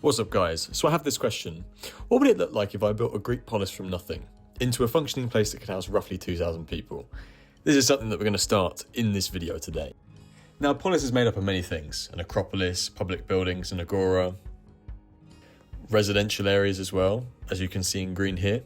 What's up guys? So I have this question. What would it look like if I built a Greek polis from nothing into a functioning place that could house roughly 2,000 people? This is something that we're going to start in this video today. Now a polis is made up of many things: an acropolis, public buildings, an agora, residential areas as well, as you can see in green here.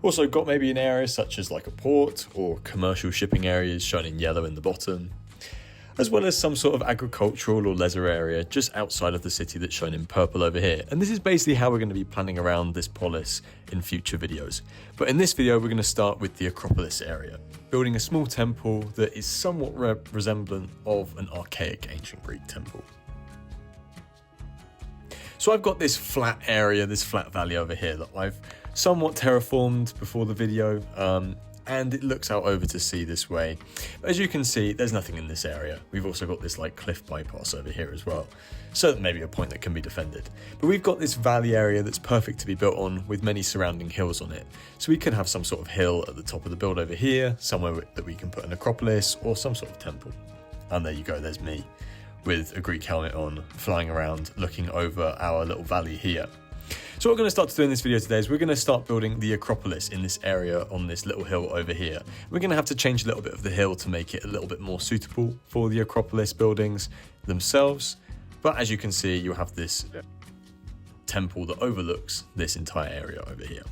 Also got maybe an area such as like a port or commercial shipping areas shown in yellow in the bottom, as well as some sort of agricultural or leisure area just outside of the city that's shown in purple over here. And this is basically how we're going to be planning around this polis in future videos. But in this video, we're going to start with the Acropolis area, building a small temple that is somewhat resemblant of an archaic ancient Greek temple. So I've got this flat area, this flat valley over here that I've somewhat terraformed before the video, and it looks out over to sea this way. But as you can see, there's nothing in this area. We've also got this like cliff bypass over here as well, so that maybe a point that can be defended. But we've got this valley area that's perfect to be built on with many surrounding hills on it. So we could have some sort of hill at the top of the build over here, somewhere that we can put an acropolis or some sort of temple. And there you go, there's me with a Greek helmet on, flying around, looking over our little valley here. So what we're going to start to do in this video today is we're going to start building the Acropolis in this area on this little hill over here. We're going to have to change a little bit of the hill to make it a little bit more suitable for the Acropolis buildings themselves. But as you can see, you have this temple that overlooks this entire area over here.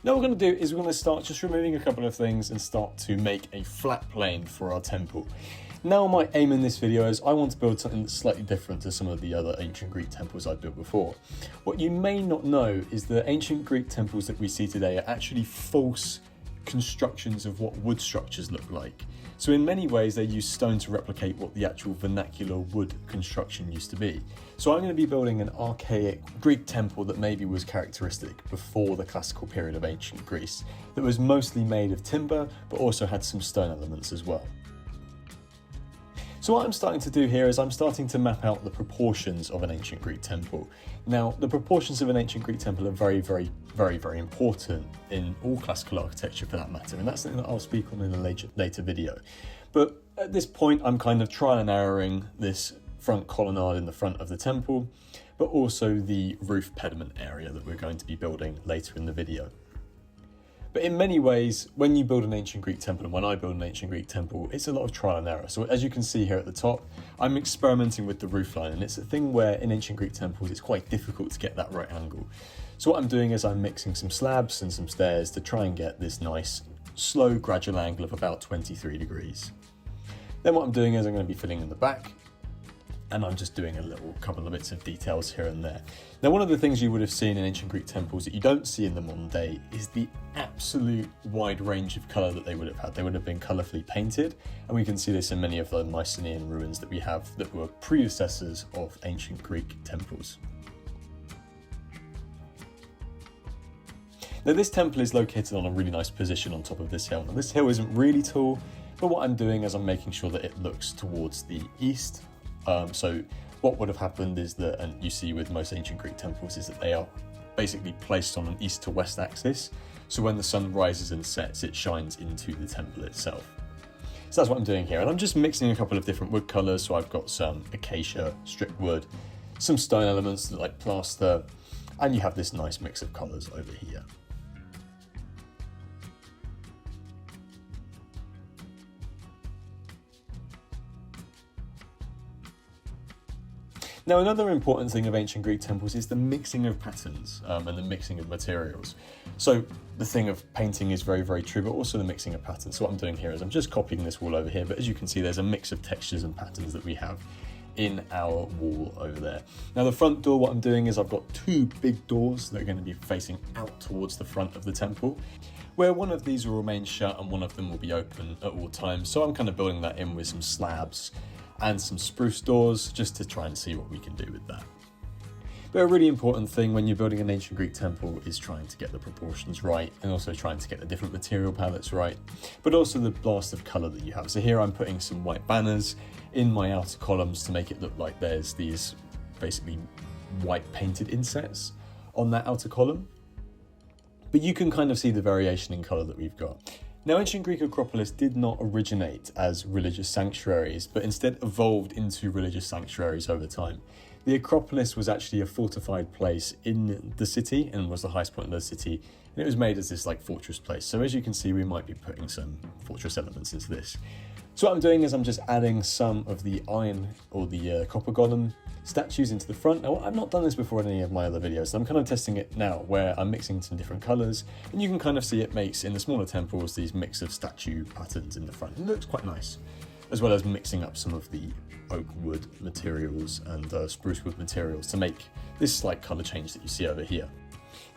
Now what we're going to do is we're going to start just removing a couple of things and start to make a flat plane for our temple. Now my aim in this video is I want to build something that's slightly different to some of the other ancient Greek temples I've built before. What you may not know is the ancient Greek temples that we see today are actually false constructions of what wood structures look like. So in many ways they use stone to replicate what the actual vernacular wood construction used to be. So I'm going to be building an archaic Greek temple that maybe was characteristic before the classical period of ancient Greece, that was mostly made of timber but also had some stone elements as well. So what I'm starting to do here is I'm starting to map out the proportions of an ancient Greek temple. Now, the proportions of an ancient Greek temple are very, very, very, very important in all classical architecture for that matter, and that's something that I'll speak on in a later video. But at this point, I'm kind of trial and erroring this front colonnade in the front of the temple, but also the roof pediment area that we're going to be building later in the video. But in many ways, when you build an ancient Greek temple, and when I build an ancient Greek temple, it's a lot of trial and error. So as you can see here at the top, I'm experimenting with the roofline, and it's a thing where in ancient Greek temples, it's quite difficult to get that right angle. So what I'm doing is I'm mixing some slabs and some stairs to try and get this nice, slow, gradual angle of about 23 degrees. Then what I'm doing is I'm going to be filling in the back, and I'm just doing a little couple of bits of details here and there. Now, one of the things you would have seen in ancient Greek temples that you don't see in the modern day is the absolute wide range of colour that they would have had. They would have been colourfully painted, and we can see this in many of the Mycenaean ruins that we have that were predecessors of ancient Greek temples. Now, this temple is located on a really nice position on top of this hill. Now, this hill isn't really tall, but what I'm doing is I'm making sure that it looks towards the east. So what would have happened is that, and you see with most ancient Greek temples, is that they are basically placed on an east to west axis. So when the sun rises and sets, it shines into the temple itself. So that's what I'm doing here. And I'm just mixing a couple of different wood colors. So I've got some acacia, strip wood, some stone elements like plaster, and you have this nice mix of colors over here. Now, another important thing of ancient Greek temples is the mixing of patterns and the mixing of materials. So the thing of painting is very, very true, but also the mixing of patterns. So what I'm doing here is I'm just copying this wall over here, but as you can see, there's a mix of textures and patterns that we have in our wall over there. Now, the front door, what I'm doing is I've got two big doors that are going to be facing out towards the front of the temple, where one of these will remain shut and one of them will be open at all times. So I'm kind of building that in with some slabs and some spruce doors just to try and see what we can do with that. But a really important thing when you're building an ancient Greek temple is trying to get the proportions right, and also trying to get the different material palettes right, but also the blast of colour that you have. So here I'm putting some white banners in my outer columns to make it look like there's these basically white painted insets on that outer column. But you can kind of see the variation in colour that we've got. Now, ancient Greek Acropolis did not originate as religious sanctuaries, but instead evolved into religious sanctuaries over time. The Acropolis was actually a fortified place in the city and was the highest point of the city, and it was made as this like fortress place. So as you can see, we might be putting some fortress elements into this. So what I'm doing is I'm just adding some of the iron or the copper golem statues into the front. Now, I've not done this before in any of my other videos, so I'm kind of testing it now where I'm mixing some different colors, and you can kind of see it makes, in the smaller temples, these mix of statue patterns in the front. It looks quite nice, as well as mixing up some of the oak wood materials and spruce wood materials to make this slight color change that you see over here.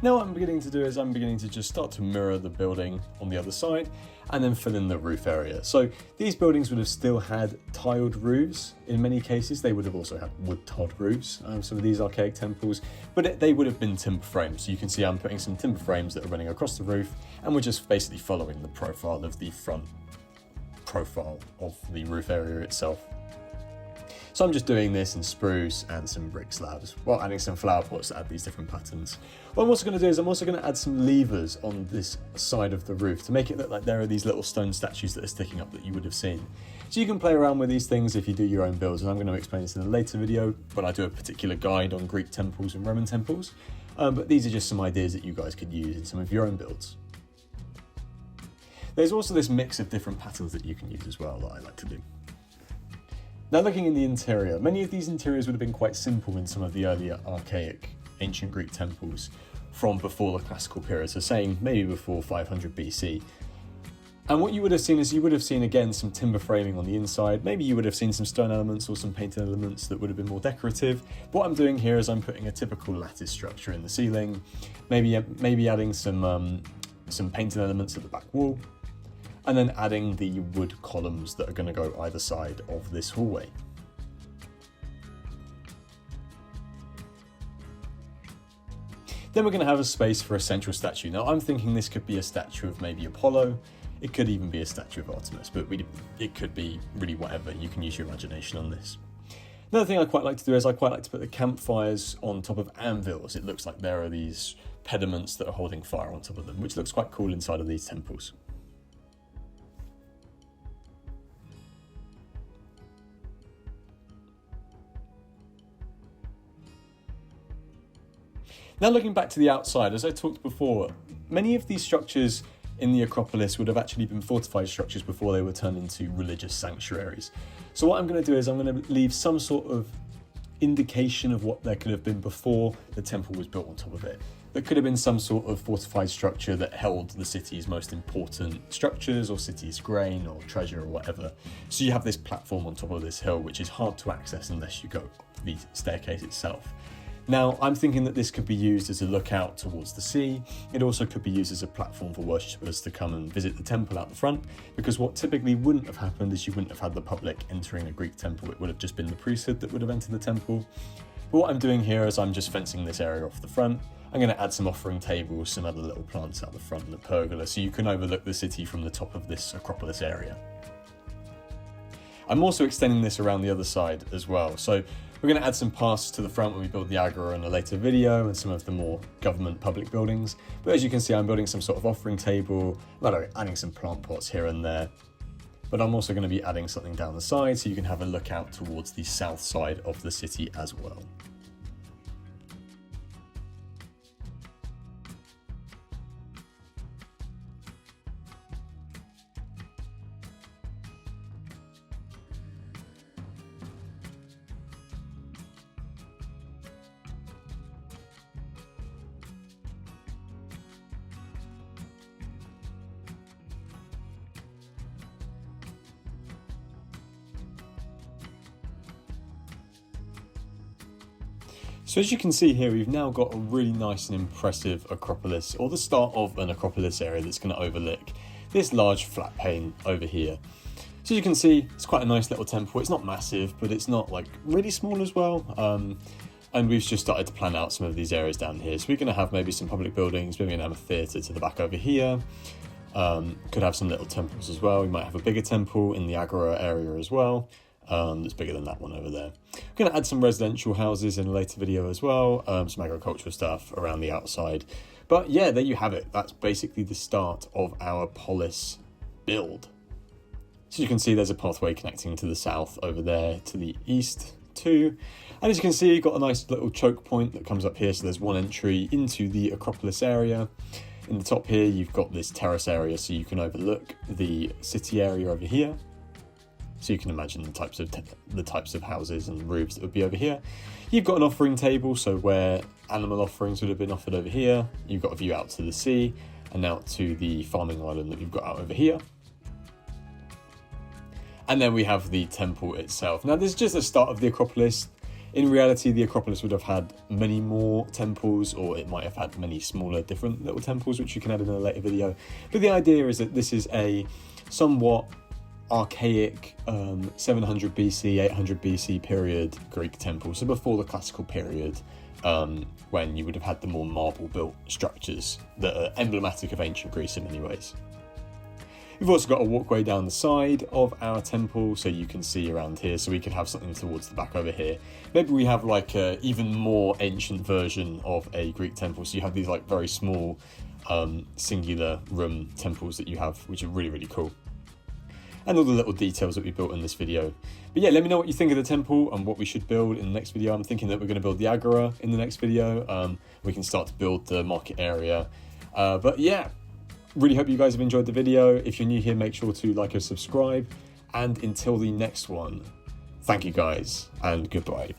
Now what I'm beginning to do is I'm beginning to just start to mirror the building on the other side and then fill in the roof area. So these buildings would have still had tiled roofs. In many cases, they would have also had wood tiled roofs, some of these archaic temples, but they would have been timber frames. So you can see I'm putting some timber frames that are running across the roof, and we're just basically following the profile of the front profile of the roof area itself. So I'm just doing this in spruce and some brick slabs while adding some flower pots to add these different patterns. What I'm also going to do is I'm also going to add some levers on this side of the roof to make it look like there are these little stone statues that are sticking up that you would have seen. So you can play around with these things if you do your own builds, and I'm going to explain this in a later video when I do a particular guide on Greek temples and Roman temples. But these are just some ideas that you guys could use in some of your own builds. There's also this mix of different patterns that you can use as well that I like to do. Now looking in the interior, many of these interiors would have been quite simple in some of the earlier archaic ancient Greek temples from before the classical period, so saying maybe before 500 BC. And what you would have seen is you would have seen again some timber framing on the inside, maybe you would have seen some stone elements or some painted elements that would have been more decorative. What I'm doing here is I'm putting a typical lattice structure in the ceiling, maybe adding some painted elements at the back wall, and then adding the wood columns that are going to go either side of this hallway. Then we're going to have a space for a central statue. Now I'm thinking this could be a statue of maybe Apollo, it could even be a statue of Artemis, but it could be really whatever, you can use your imagination on this. Another thing I quite like to do is I quite like to put the campfires on top of anvils. It looks like there are these pediments that are holding fire on top of them, which looks quite cool inside of these temples. Now looking back to the outside, as I talked before, many of these structures in the Acropolis would have actually been fortified structures before they were turned into religious sanctuaries. So what I'm going to do is I'm going to leave some sort of indication of what there could have been before the temple was built on top of it. There could have been some sort of fortified structure that held the city's most important structures or city's grain or treasure or whatever. So you have this platform on top of this hill, which is hard to access unless you go up the staircase itself. Now, I'm thinking that this could be used as a lookout towards the sea. It also could be used as a platform for worshippers to come and visit the temple out the front, because what typically wouldn't have happened is you wouldn't have had the public entering a Greek temple. It would have just been the priesthood that would have entered the temple. But what I'm doing here is I'm just fencing this area off the front. I'm going to add some offering tables, some other little plants out the front, and a pergola, so you can overlook the city from the top of this Acropolis area. I'm also extending this around the other side as well. So we're going to add some paths to the front when we build the agora in a later video and some of the more government public buildings. But as you can see, I'm building some sort of offering table, adding some plant pots here and there. But I'm also going to be adding something down the side so you can have a look out towards the south side of the city as well. So as you can see here, we've now got a really nice and impressive Acropolis, or the start of an Acropolis area that's going to overlook this large flat plain over here. So as you can see, it's quite a nice little temple. It's not massive, but it's not like really small as well. And we've just started to plan out some of these areas down here. So we're going to have maybe some public buildings, maybe going to have a theatre to the back over here. Could have some little temples as well. We might have a bigger temple in the Agora area as well. That's bigger than that one over there. We're going to add some residential houses in a later video as well, some agricultural stuff around the outside. But yeah, there you have it. That's basically the start of our polis build. So you can see there's a pathway connecting to the south over there, to the east, 2. And as you can see, you've got a nice little choke point that comes up here. So there's one entry into the Acropolis area. In the top here, you've got this terrace area, so you can overlook the city area over here. So you can imagine the types of houses and roofs that would be over here. You've got an offering table, so where animal offerings would have been offered over here. You've got a view out to the sea and out to the farming island that we've got out over here. And then we have the temple itself. Now, this is just the start of the Acropolis. In reality, the Acropolis would have had many more temples, or it might have had many smaller, different little temples, which you can add in a later video. But the idea is that this is a somewhat archaic 700 BC, 800 BC period Greek temple. So before the classical period, when you would have had the more marble-built structures that are emblematic of ancient Greece in many ways. We've also got a walkway down the side of our temple, so you can see around here, so we could have something towards the back over here. Maybe we have like a even more ancient version of a Greek temple, so you have these like very small singular room temples that you have, which are really, really cool. And all the little details that we built in this video. But yeah, let me know what you think of the temple and what we should build in the next video. I'm thinking that we're going to build the agora in the next video. We can start to build the market area. But yeah, really hope you guys have enjoyed the video. If you're new here, make sure to like and subscribe. And until the next one, thank you guys and goodbye.